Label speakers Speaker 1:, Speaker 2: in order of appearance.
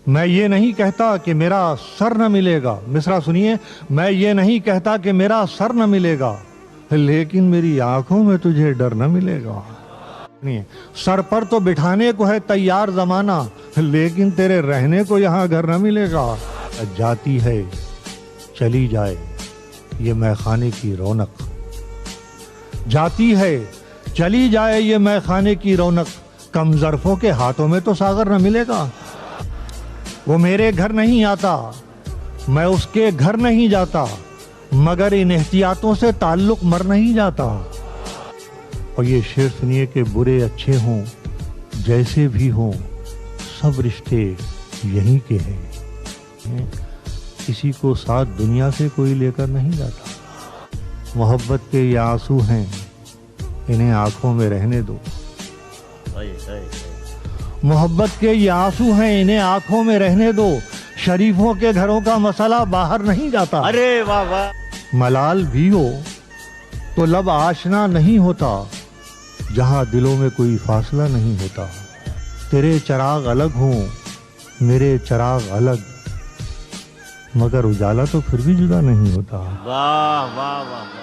Speaker 1: میں یہ نہیں کہتا کہ میرا سر نہ ملے گا، مصرع سنیے، میں یہ نہیں کہتا کہ میرا سر نہ ملے گا، لیکن میری آنکھوں میں تجھے ڈر نہ ملے گا۔ سر پر تو بٹھانے کو ہے تیار زمانہ، لیکن تیرے رہنے کو یہاں گھر نہ ملے گا۔ جاتی ہے چلی جائے یہ میخانے کی رونق، جاتی ہے چلی جائے یہ میخانے کی رونق، کم ظرفوں کے ہاتھوں میں تو ساغر نہ ملے گا۔ وہ میرے گھر نہیں آتا، میں اس کے گھر نہیں جاتا، مگر ان احتیاطوں سے تعلق مر نہیں جاتا۔ اور یہ شعر سنیے کہ برے اچھے ہوں جیسے بھی ہوں سب رشتے یہیں کے ہیں، کسی کو ساتھ دنیا سے کوئی لے کر نہیں جاتا۔ محبت کے یہ آنسو ہیں انہیں آنکھوں میں رہنے دو، محبت کے یہ آنسو ہیں انہیں آنکھوں میں رہنے دو، شریفوں کے گھروں کا مسئلہ باہر نہیں جاتا۔
Speaker 2: ارے واہ واہ،
Speaker 1: ملال بھی ہو تو لب آشنا نہیں ہوتا، جہاں دلوں میں کوئی فاصلہ نہیں ہوتا۔ تیرے چراغ الگ ہوں میرے چراغ الگ، مگر اجالا تو پھر بھی جدا نہیں ہوتا۔
Speaker 2: واہ واہ واہ۔